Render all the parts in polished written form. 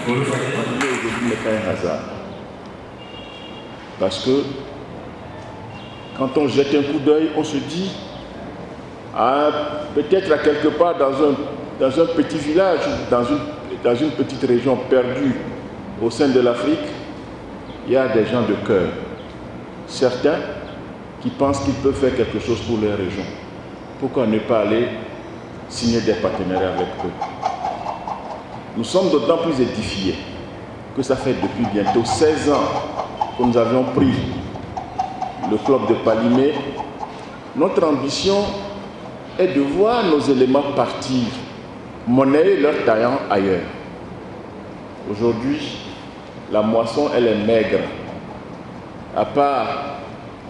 Aujourd'hui n'est pas un hasard. Parce que quand on jette un coup d'œil, on se dit, peut-être à quelque part dans un petit village, dans une petite région perdue au sein de l'Afrique, il y a des gens de cœur. Certains qui pensent qu'ils peuvent faire quelque chose pour leur région. Pourquoi ne pas aller signer des partenariats avec eux? Nous sommes d'autant plus édifiés que ça fait depuis bientôt 16 ans que nous avions pris le club de Palimé. Notre ambition est de voir nos éléments partir, monnayer leur talent ailleurs. Aujourd'hui, la moisson, elle est maigre. À part,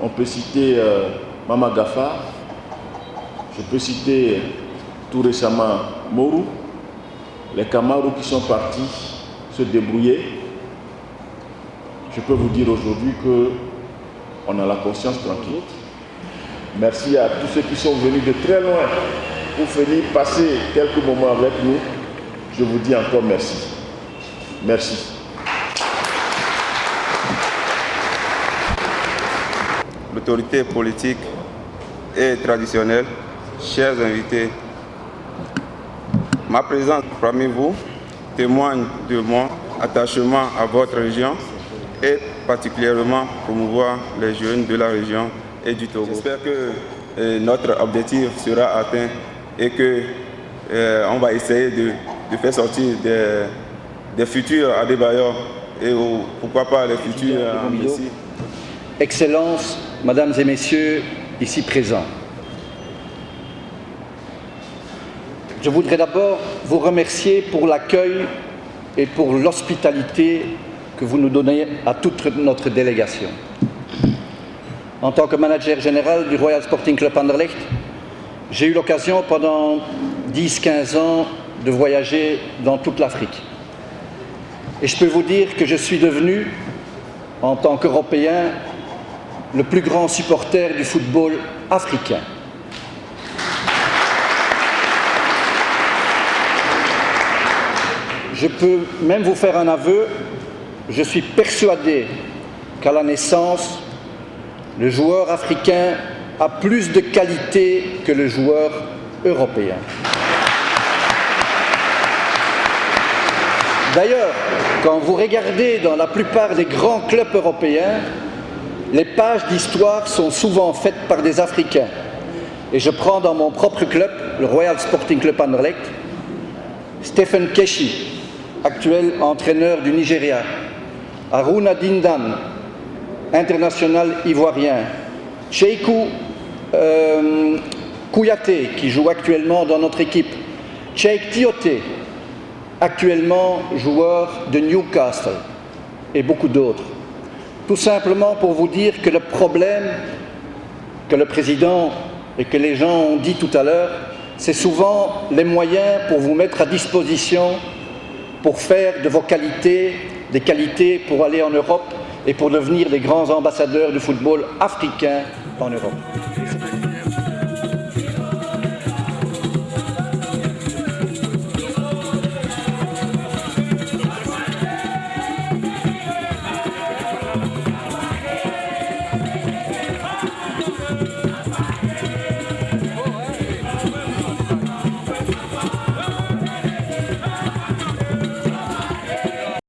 on peut citer Mama Gafa, je peux citer tout récemment Mourou, les Camarous qui sont partis se débrouiller. Je peux vous dire aujourd'hui qu'on a la conscience tranquille. Merci à tous ceux qui sont venus de très loin pour venir passer quelques moments avec nous. Je vous dis encore merci. Merci. L'autorité politique et traditionnelle, chers invités, ma présence parmi vous témoigne de mon attachement à votre région et particulièrement promouvoir les jeunes de la région et du Togo. J'espère que notre objectif sera atteint et qu'on va essayer de faire sortir des futurs Adebayor et pourquoi pas les futurs Messi. Excellences, Mesdames et Messieurs, ici présents. Je voudrais d'abord vous remercier pour l'accueil et pour l'hospitalité que vous nous donnez à toute notre délégation. En tant que manager général du Royal Sporting Club Anderlecht, j'ai eu l'occasion pendant 10-15 ans de voyager dans toute l'Afrique. Et je peux vous dire que je suis devenu, en tant qu'Européen, le plus grand supporter du football africain. Je peux même vous faire un aveu, je suis persuadé qu'à la naissance, le joueur africain a plus de qualité que le joueur européen. D'ailleurs, quand vous regardez dans la plupart des grands clubs européens, les pages d'histoire sont souvent faites par des Africains. Et je prends dans mon propre club, le Royal Sporting Club Anderlecht, Stephen Keshi, actuel entraîneur du Nigeria, Haruna Dindan, international ivoirien, Cheikhou Kouyaté, qui joue actuellement dans notre équipe, Cheikh Tioté, actuellement joueur de Newcastle, et beaucoup d'autres. Tout simplement pour vous dire que le problème que le président et que les gens ont dit tout à l'heure, c'est souvent les moyens pour vous mettre à disposition pour faire de vos qualités des qualités pour aller en Europe et pour devenir des grands ambassadeurs du football africain en Europe.